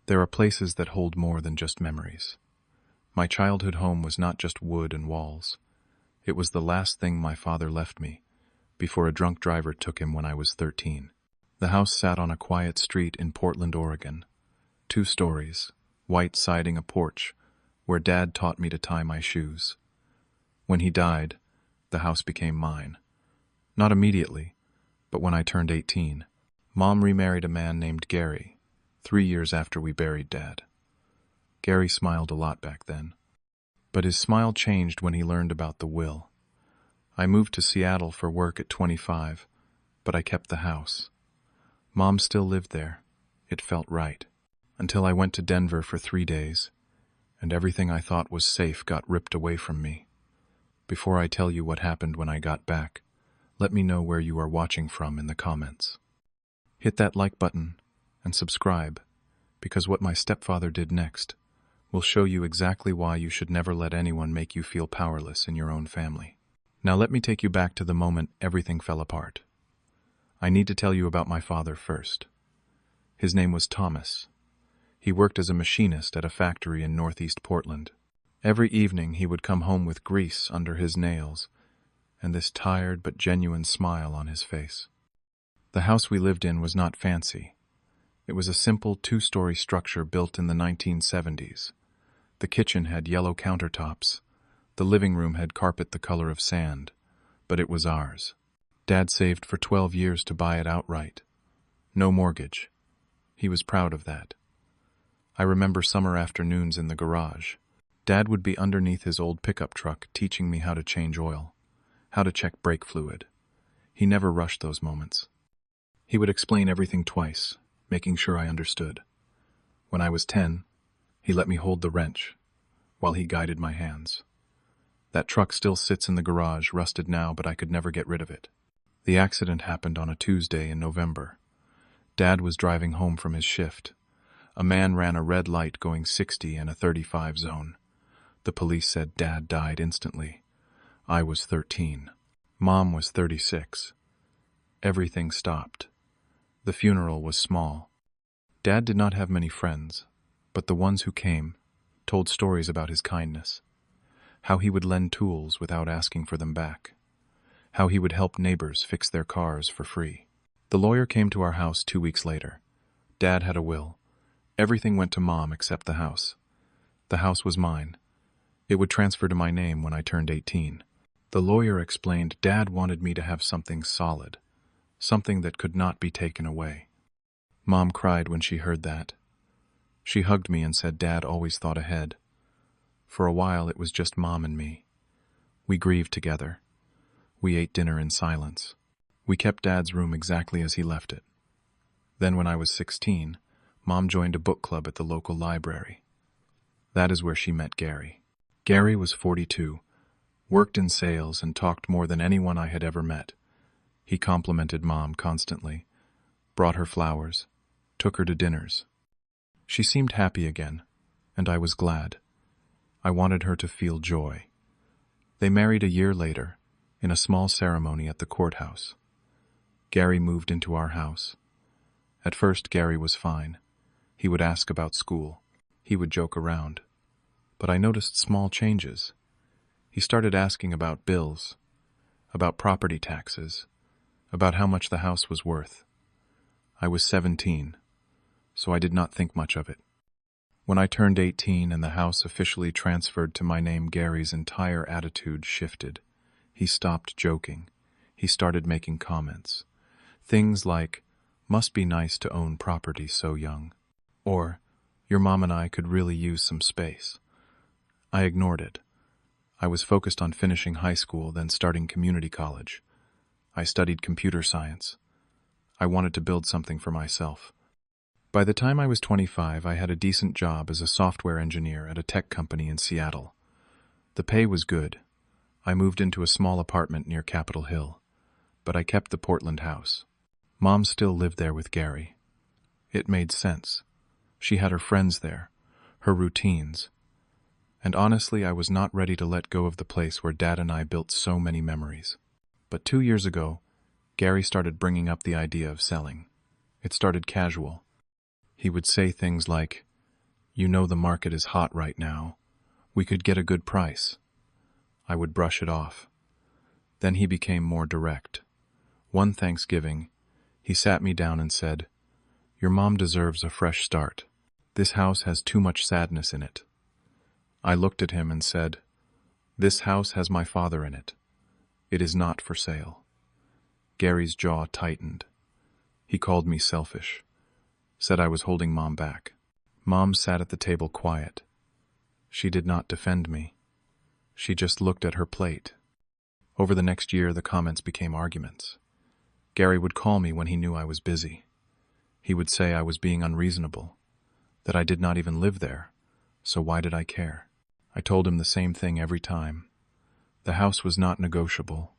There are places that hold more than just memories. My childhood home was not just wood and walls. It was the last thing my father left me, before a drunk driver took him when I was 13. The house sat on a quiet street in Portland, Oregon. 2 stories, white siding a porch, where Dad taught me to tie my shoes. When he died, the house became mine. Not immediately, but when I turned 18. Mom remarried a man named Gary, 3 years after we buried Dad. Gary smiled a lot back then. But his smile changed when he learned about the will. I moved to Seattle for work at 25, but I kept the house. Mom still lived there. It felt right. Until I went to Denver for 3 days, and everything I thought was safe got ripped away from me. Before I tell you what happened when I got back, let me know where you are watching from in the comments. Hit that like button and subscribe, because what my stepfather did next will show you exactly why you should never let anyone make you feel powerless in your own family. Now let me take you back to the moment everything fell apart. I need to tell you about my father first. His name was Thomas. He worked as a machinist at a factory in northeast Portland. Every evening he would come home with grease under his nails and this tired but genuine smile on his face. The house we lived in was not fancy. It was a simple 2-story structure built in the 1970s. The kitchen had yellow countertops. The living room had carpet the color of sand, but it was ours. Dad saved for 12 years to buy it outright. No mortgage. He was proud of that. I remember summer afternoons in the garage. Dad would be underneath his old pickup truck teaching me how to change oil, how to check brake fluid. He never rushed those moments. He would explain everything twice, making sure I understood. When I was 10, he let me hold the wrench, while he guided my hands. That truck still sits in the garage, rusted now, but I could never get rid of it. The accident happened on a Tuesday in November. Dad was driving home from his shift. A man ran a red light going 60 in a 35 zone. The police said Dad died instantly. I was 13. Mom was 36. Everything stopped. The funeral was small. Dad did not have many friends, but the ones who came told stories about his kindness. How he would lend tools without asking for them back. How he would help neighbors fix their cars for free. The lawyer came to our house 2 weeks later. Dad had a will. Everything went to Mom except the house. The house was mine. It would transfer to my name when I turned 18. The lawyer explained Dad wanted me to have something solid, something that could not be taken away. Mom cried when she heard that. She hugged me and said Dad always thought ahead. For a while it was just Mom and me. We grieved together. We ate dinner in silence. We kept Dad's room exactly as he left it. Then when I was 16, Mom joined a book club at the local library. That is where she met Gary. Gary was 42, worked in sales, and talked more than anyone I had ever met. He complimented Mom constantly, brought her flowers, took her to dinners. She seemed happy again, and I was glad. I wanted her to feel joy. They married a year later, in a small ceremony at the courthouse. Gary moved into our house. At first, Gary was fine. He would ask about school. He would joke around. But I noticed small changes. He started asking about bills, about property taxes, about how much the house was worth. I was 17, so I did not think much of it. When I turned 18 and the house officially transferred to my name, Gary's entire attitude shifted. He stopped joking. He started making comments. Things like, "Must be nice to own property so young," or, "Your mom and I could really use some space." I ignored it. I was focused on finishing high school, then starting community college. I studied computer science. I wanted to build something for myself. By the time I was 25, I had a decent job as a software engineer at a tech company in Seattle. The pay was good. I moved into a small apartment near Capitol Hill, but I kept the Portland house. Mom still lived there with Gary. It made sense. She had her friends there, her routines. And honestly, I was not ready to let go of the place where Dad and I built so many memories. But 2 years ago, Gary started bringing up the idea of selling. It started casual. He would say things like, You know the market is hot right now. We could get a good price. I would brush it off. Then he became more direct. One Thanksgiving, he sat me down and said, "Your mom deserves a fresh start. This house has too much sadness in it." I looked at him and said, "This house has my father in it. It is not for sale." Gary's jaw tightened. He called me selfish, said I was holding Mom back. Mom sat at the table quiet. She did not defend me. She just looked at her plate. Over the next year, the comments became arguments. Gary would call me when he knew I was busy. He would say I was being unreasonable, that I did not even live there, so why did I care? I told him the same thing every time. The house was not negotiable.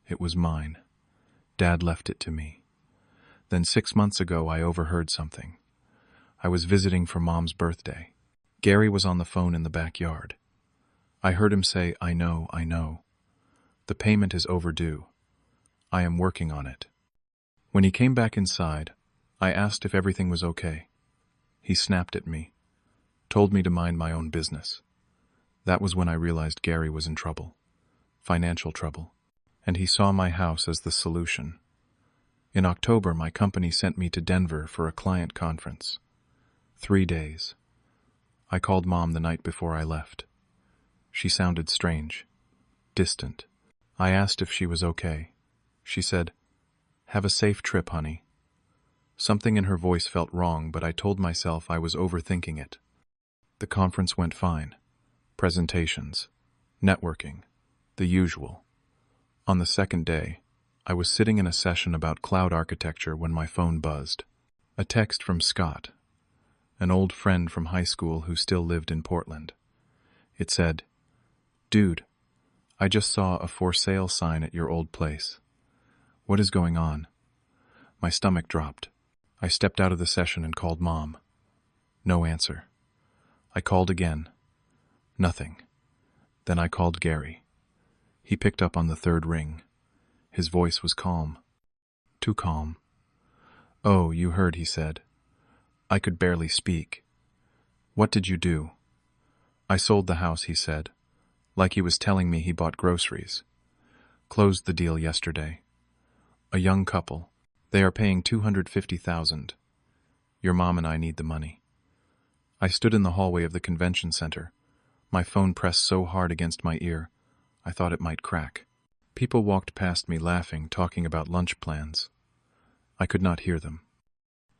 It was mine. Dad left it to me. Then 6 months ago, I overheard something. I was visiting for Mom's birthday. Gary was on the phone in the backyard. I heard him say, I know. The payment is overdue. I am working on it." When he came back inside, I asked if everything was okay. He snapped at me, told me to mind my own business. That was when I realized Gary was in trouble, financial trouble, and he saw my house as the solution. In October, my company sent me to Denver for a client conference. 3 days. I called Mom the night before I left. She sounded strange, distant. I asked if she was okay. She said, "Have a safe trip, honey." Something in her voice felt wrong, but I told myself I was overthinking it. The conference went fine. Presentations, networking, the usual. On the second day, I was sitting in a session about cloud architecture when my phone buzzed. A text from Scott, an old friend from high school who still lived in Portland. It said, "Dude, I just saw a for sale sign at your old place. What is going on?" My stomach dropped. I stepped out of the session and called Mom. No answer. I called again. Nothing. Then I called Gary. He picked up on the third ring. His voice was calm. Too calm. "Oh, you heard," he said. I could barely speak. "What did you do?" "I sold the house," he said, like he was telling me he bought groceries. "Closed the deal yesterday. A young couple. They are paying $250,000. Your mom and I need the money." I stood in the hallway of the convention center. My phone pressed so hard against my ear, I thought it might crack. People walked past me laughing, talking about lunch plans. I could not hear them.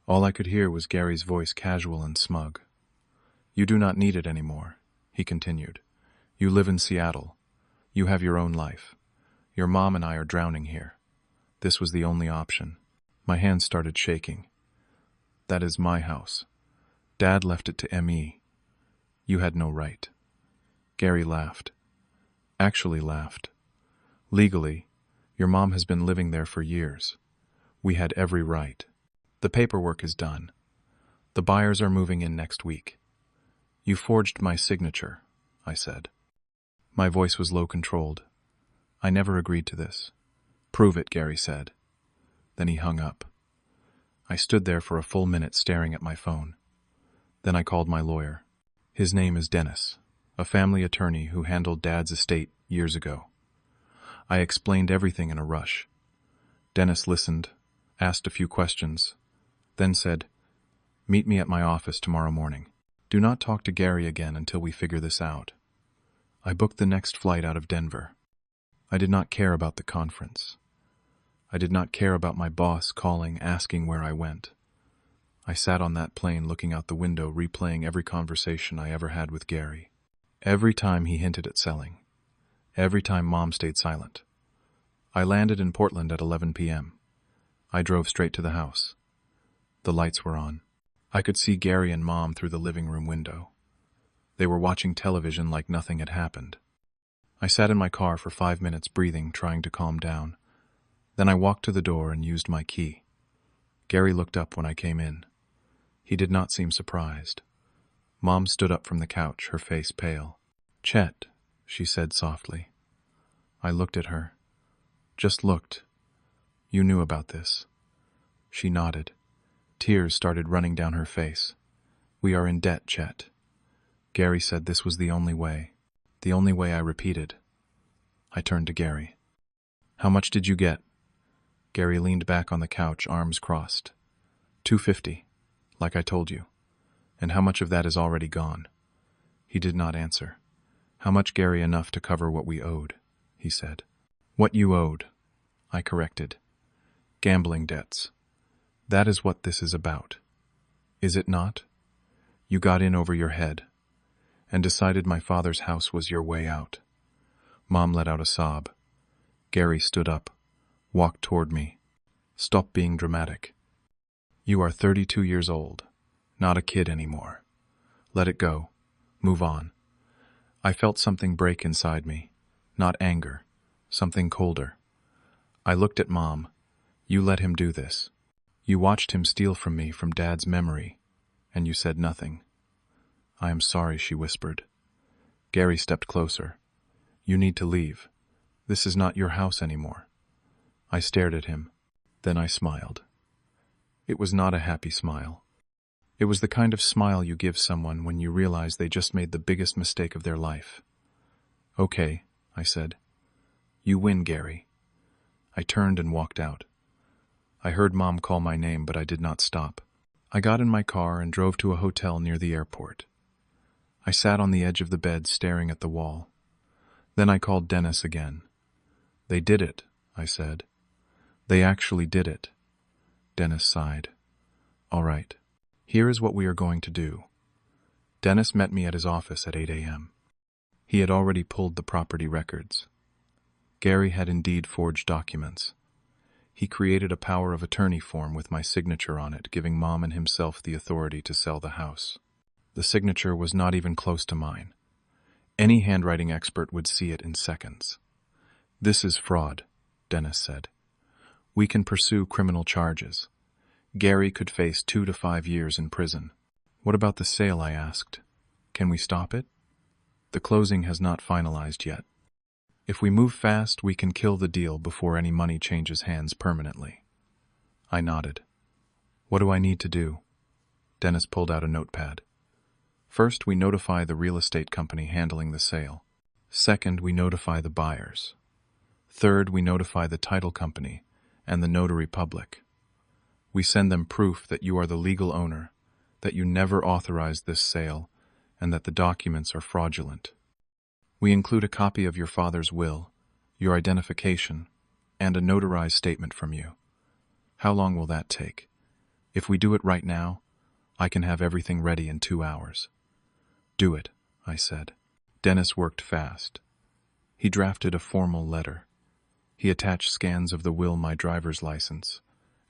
All I could hear was Gary's voice, casual and smug. "You do not need it anymore," he continued. "You live in Seattle. You have your own life. Your mom and I are drowning here. This was the only option." My hands started shaking. "That is my house. Dad left it to ME. You had no right." Gary laughed. Actually laughed. "Legally, your mom has been living there for years. We had every right. The paperwork is done. The buyers are moving in next week. You forged my signature," I said. My voice was low-controlled. "I never agreed to this." "Prove it," Gary said. Then he hung up. I stood there for a full minute staring at my phone. Then I called my lawyer. His name is Dennis, a family attorney who handled Dad's estate years ago. I explained everything in a rush. Dennis listened, asked a few questions, then said, "Meet me at my office tomorrow morning. Do not talk to Gary again until we figure this out." I booked the next flight out of Denver. I did not care about the conference. I did not care about my boss calling, asking where I went. I sat on that plane looking out the window, replaying every conversation I ever had with Gary. Every time he hinted at selling. Every time Mom stayed silent. I landed in Portland at 11 p.m. I drove straight to the house. The lights were on. I could see Gary and Mom through the living room window. They were watching television like nothing had happened. I sat in my car for 5 minutes, breathing, trying to calm down. Then I walked to the door and used my key. Gary looked up when I came in. He did not seem surprised. Mom stood up from the couch, her face pale. "Chet," she said softly. I looked at her. Just looked. "You knew about this." She nodded. Tears started running down her face. We are in debt, Chet. Gary said this was the only way. The only way, I repeated. I turned to Gary. How much did you get? Gary leaned back on the couch, arms crossed. $250, like I told you. And how much of that is already gone? He did not answer. How much, Gary? Enough to cover what we owed, he said. What you owed, I corrected. Gambling debts. That is what this is about. Is it not? You got in over your head and decided my father's house was your way out. Mom let out a sob. Gary stood up, walked toward me. Stop being dramatic. You are 32 years old, not a kid anymore. Let it go. Move on. I felt something break inside me. Not anger, something colder. I looked at Mom. You let him do this. You watched him steal from me, from Dad's memory, and you said nothing. I am sorry, she whispered. Gary stepped closer. You need to leave. This is not your house anymore. I stared at him. Then I smiled. It was not a happy smile. It was the kind of smile you give someone when you realize they just made the biggest mistake of their life. Okay, I said. You win, Gary. I turned and walked out. I heard Mom call my name, but I did not stop. I got in my car and drove to a hotel near the airport. I sat on the edge of the bed staring at the wall. Then I called Dennis again. They did it, I said. They actually did it. Dennis sighed. All right. Here is what we are going to do. Dennis met me at his office at 8 a.m. He had already pulled the property records. Gary had indeed forged documents. He created a power of attorney form with my signature on it, giving Mom and himself the authority to sell the house. The signature was not even close to mine. Any handwriting expert would see it in seconds. This is fraud, Dennis said. We can pursue criminal charges. Gary could face 2 to 5 years in prison. What about the sale, I asked. Can we stop it? The closing has not finalized yet. If we move fast, we can kill the deal before any money changes hands permanently. I nodded. What do I need to do? Dennis pulled out a notepad. First, we notify the real estate company handling the sale. Second, we notify the buyers. Third, we notify the title company and the notary public. We send them proof that you are the legal owner, that you never authorized this sale, and that the documents are fraudulent. We include a copy of your father's will, your identification, and a notarized statement from you. How long will that take? If we do it right now, I can have everything ready in 2 hours. Do it, I said. Dennis worked fast. He drafted a formal letter. He attached scans of the will, my driver's license,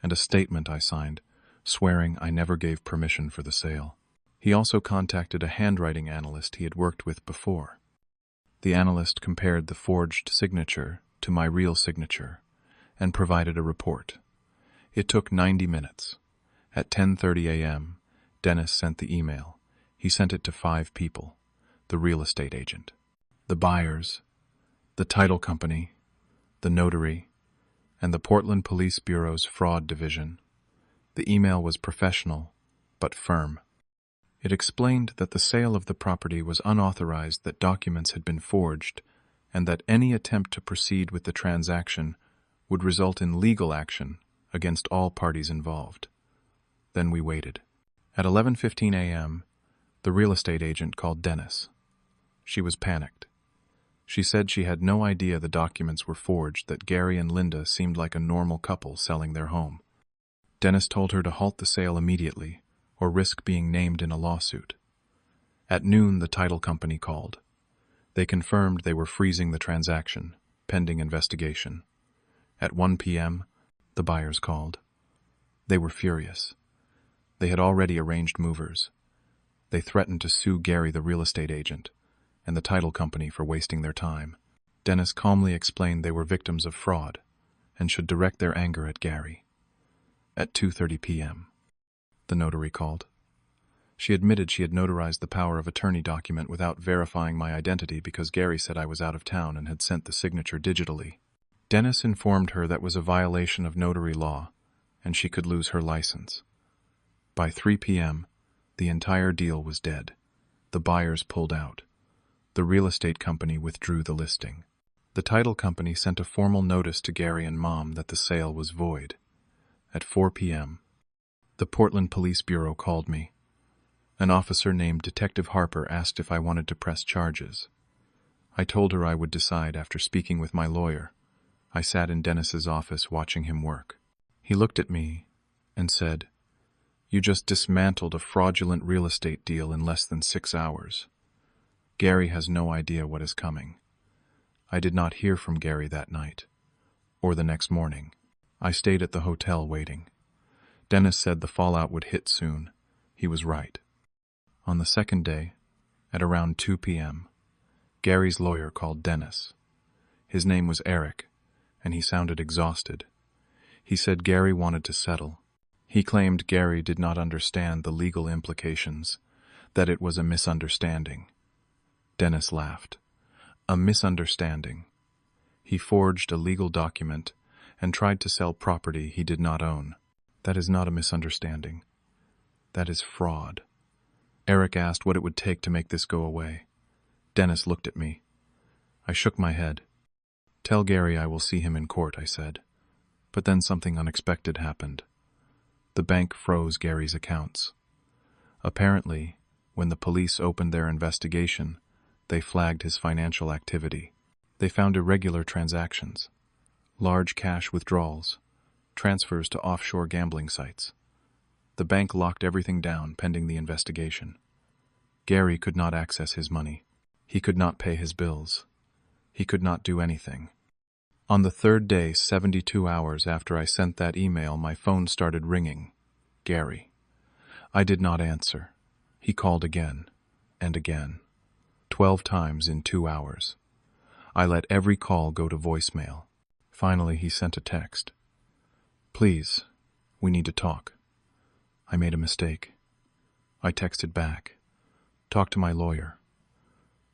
and a statement I signed, swearing I never gave permission for the sale. He also contacted a handwriting analyst he had worked with before. The analyst compared the forged signature to my real signature and provided a report. It took 90 minutes. At 10:30 a.m., Dennis sent the email. He sent it to 5 people: the real estate agent, the buyers, the title company, the notary, and the Portland Police Bureau's fraud division. The email was professional, but firm. It explained that the sale of the property was unauthorized, that documents had been forged, and that any attempt to proceed with the transaction would result in legal action against all parties involved. Then we waited. At 11:15 a.m., the real estate agent called Dennis. She was panicked. She said she had no idea the documents were forged, that Gary and Linda seemed like a normal couple selling their home. Dennis told her to halt the sale immediately, or risk being named in a lawsuit. At noon, the title company called. They confirmed they were freezing the transaction, pending investigation. At 1 p.m., the buyers called. They were furious. They had already arranged movers. They threatened to sue Gary, the real estate agent, and the title company for wasting their time. Dennis calmly explained they were victims of fraud and should direct their anger at Gary. At 2:30 p.m., the notary called. She admitted she had notarized the power of attorney document without verifying my identity because Gary said I was out of town and had sent the signature digitally. Dennis informed her that was a violation of notary law, and she could lose her license. By 3 p.m., The entire deal was dead. The buyers pulled out. The real estate company withdrew the listing. The title company sent a formal notice to Gary and Mom that the sale was void. At 4 p.m., the Portland Police Bureau called me. An officer named Detective Harper asked if I wanted to press charges. I told her I would decide after speaking with my lawyer. I sat in Dennis's office watching him work. He looked at me and said, "You just dismantled a fraudulent real estate deal in less than 6 hours. Gary has no idea what is coming." I did not hear from Gary that night, or the next morning. I stayed at the hotel waiting. Dennis said the fallout would hit soon. He was right. On the second day, at around 2 p.m., Gary's lawyer called Dennis. His name was Eric, and he sounded exhausted. He said Gary wanted to settle. He claimed Gary did not understand the legal implications, that it was a misunderstanding. Dennis laughed. A misunderstanding. He forged a legal document and tried to sell property he did not own. That is not a misunderstanding. That is fraud. Eric asked what it would take to make this go away. Dennis looked at me. I shook my head. "Tell Gary I will see him in court," I said. But then something unexpected happened. The bank froze Gary's accounts. Apparently, when the police opened their investigation, they flagged his financial activity. They found irregular transactions, large cash withdrawals, transfers to offshore gambling sites. The bank locked everything down pending the investigation. Gary could not access his money. He could not pay his bills. He could not do anything. On the third day, 72 hours after I sent that email, my phone started ringing. Gary. I did not answer. He called again and again. 12 times in 2 hours. I let every call go to voicemail. Finally, he sent a text. "Please, we need to talk. I made a mistake." I texted back. "Talk to my lawyer."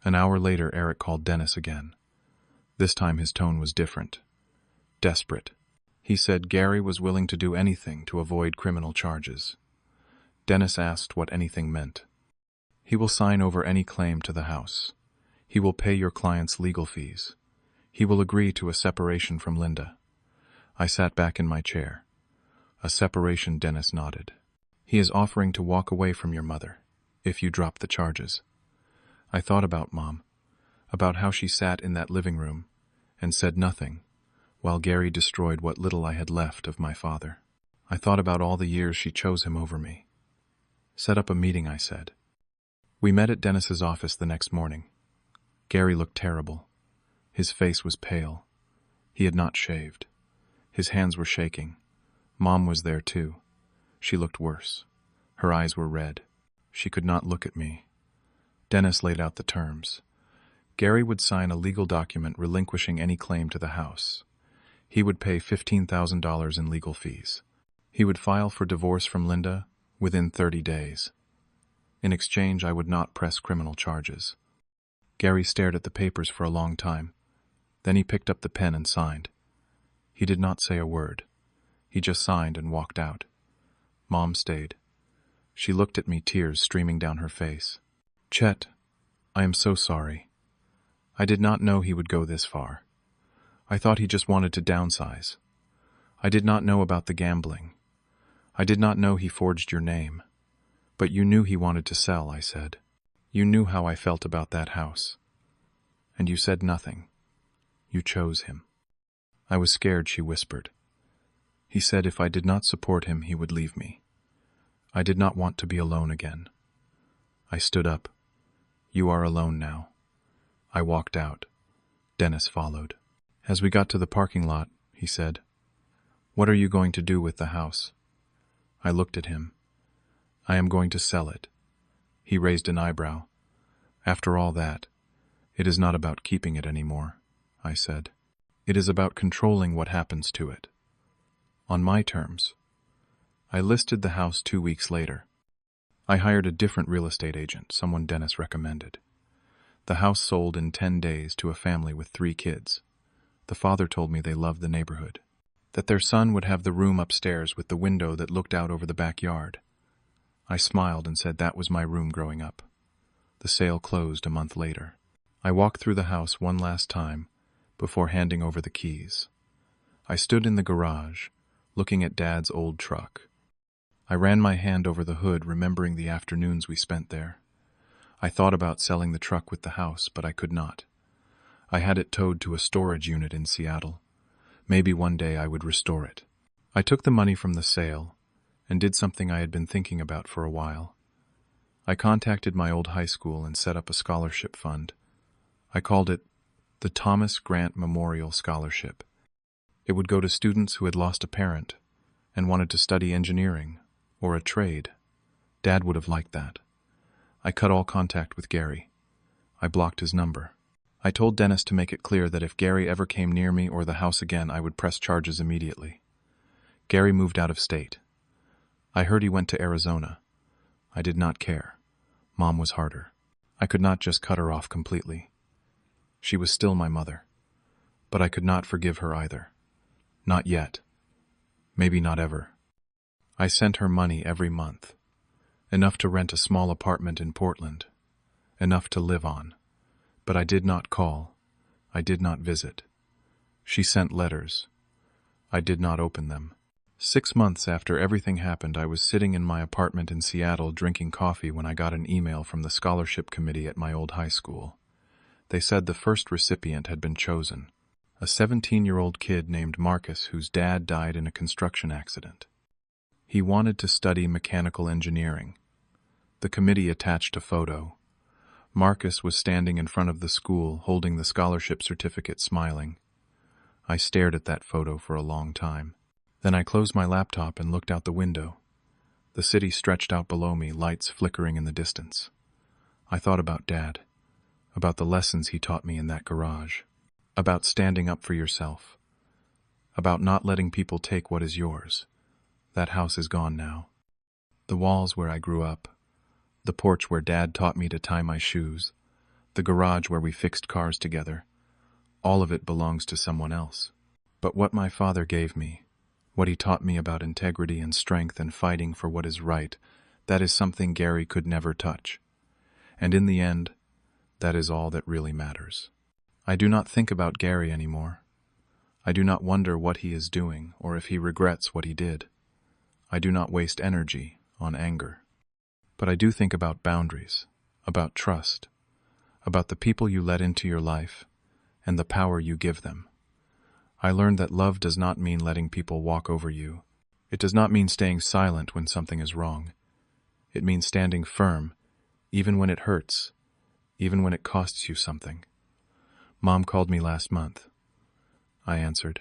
An hour later, Eric called Dennis again. This time his tone was different. Desperate. He said Gary was willing to do anything to avoid criminal charges. Dennis asked what anything meant. "He will sign over any claim to the house. He will pay your client's legal fees. He will agree to a separation from Linda." I sat back in my chair. "A separation," Dennis nodded. "He is offering to walk away from your mother, if you drop the charges." I thought about Mom, about how she sat in that living room and said nothing, while Gary destroyed what little I had left of my father. I thought about all the years she chose him over me. "Set up a meeting," I said. We met at Dennis's office the next morning. Gary looked terrible. His face was pale. He had not shaved. His hands were shaking. Mom was there too. She looked worse. Her eyes were red. She could not look at me. Dennis laid out the terms. Gary would sign a legal document relinquishing any claim to the house. He would pay $15,000 in legal fees. He would file for divorce from Linda within 30 days. In exchange, I would not press criminal charges. Gary stared at the papers for a long time. Then he picked up the pen and signed. He did not say a word. He just signed and walked out. Mom stayed. She looked at me, tears streaming down her face. "Chet, I am so sorry. I did not know he would go this far. I thought he just wanted to downsize. I did not know about the gambling. I did not know he forged your name. But you knew he wanted to sell," I said. "You knew how I felt about that house. And you said nothing. You chose him." I was scared, she whispered. "He said if I did not support him, he would leave me. I did not want to be alone again." I stood up. "You are alone now." I walked out. Dennis followed. As we got to the parking lot, he said, "What are you going to do with the house?" I looked at him. "I am going to sell it." He raised an eyebrow. "After all that, it is not about keeping it anymore," I said. "It is about controlling what happens to it. On my terms." I listed the house 2 weeks later. I hired a different real estate agent, someone Dennis recommended. The house sold in 10 days to a family with 3 kids. The father told me they loved the neighborhood, that their son would have the room upstairs with the window that looked out over the backyard. I smiled and said that was my room growing up. The sale closed a month later. I walked through the house one last time before handing over the keys. I stood in the garage, looking at Dad's old truck. I ran my hand over the hood, remembering the afternoons we spent there. I thought about selling the truck with the house, but I could not. I had it towed to a storage unit in Seattle. Maybe one day I would restore it. I took the money from the sale and did something I had been thinking about for a while. I contacted my old high school and set up a scholarship fund. I called it the Thomas Grant Memorial Scholarship. It would go to students who had lost a parent and wanted to study engineering or a trade. Dad would have liked that. I cut all contact with Gary. I blocked his number. I told Dennis to make it clear that if Gary ever came near me or the house again, I would press charges immediately. Gary moved out of state. I heard he went to Arizona. I did not care. Mom was harder. I could not just cut her off completely. She was still my mother. But I could not forgive her either. Not yet. Maybe not ever. I sent her money every month. Enough to rent a small apartment in Portland. Enough to live on. But I did not call. I did not visit. She sent letters. I did not open them. 6 months after everything happened, I was sitting in my apartment in Seattle drinking coffee when I got an email from the scholarship committee at my old high school. They said the first recipient had been chosen, a 17-year-old kid named Marcus whose dad died in a construction accident. He wanted to study mechanical engineering. The committee attached a photo. Marcus was standing in front of the school, holding the scholarship certificate, smiling. I stared at that photo for a long time. Then I closed my laptop and looked out the window. The city stretched out below me, lights flickering in the distance. I thought about Dad, about the lessons he taught me in that garage, about standing up for yourself, about not letting people take what is yours. That house is gone now. The walls where I grew up, the porch where Dad taught me to tie my shoes, the garage where we fixed cars together, all of it belongs to someone else. But what my father gave me, what he taught me about integrity and strength and fighting for what is right, that is something Gary could never touch. And in the end, that is all that really matters. I do not think about Gary anymore. I do not wonder what he is doing or if he regrets what he did. I do not waste energy on anger. But I do think about boundaries, about trust, about the people you let into your life and the power you give them. I learned that love does not mean letting people walk over you. It does not mean staying silent when something is wrong. It means standing firm, even when it hurts, even when it costs you something. Mom called me last month. I answered.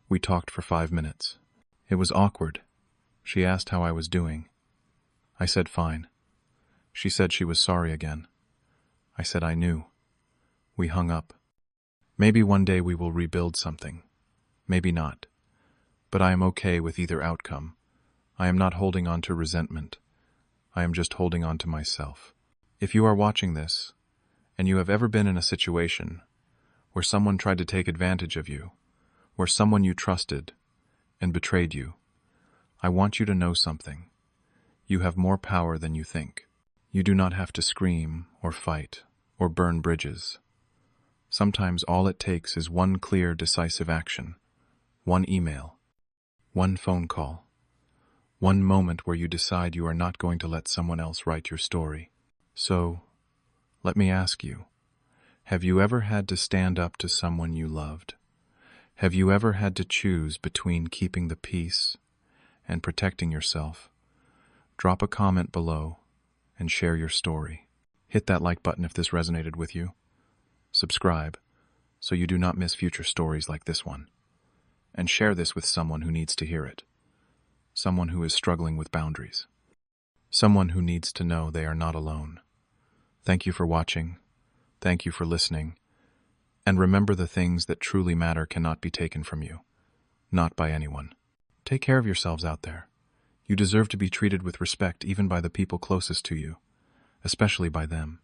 We talked for 5 minutes. It was awkward. She asked how I was doing. I said fine. She said she was sorry again. I said I knew. We hung up. Maybe one day we will rebuild something. Maybe not. But I am okay with either outcome. I am not holding on to resentment. I am just holding on to myself. If you are watching this, and you have ever been in a situation where someone tried to take advantage of you, where someone you trusted and betrayed you, I want you to know something. You have more power than you think. You do not have to scream or fight or burn bridges. Sometimes all it takes is one clear, decisive action, one email, one phone call, one moment where you decide you are not going to let someone else write your story. So, let me ask you, have you ever had to stand up to someone you loved? Have you ever had to choose between keeping the peace and protecting yourself? Drop a comment below and share your story. Hit that like button if this resonated with you. Subscribe so you do not miss future stories like this one. And share this with someone who needs to hear it. Someone who is struggling with boundaries. Someone who needs to know they are not alone. Thank you for watching. Thank you for listening. And remember, the things that truly matter cannot be taken from you. Not by anyone. Take care of yourselves out there. You deserve to be treated with respect even by the people closest to you, especially by them.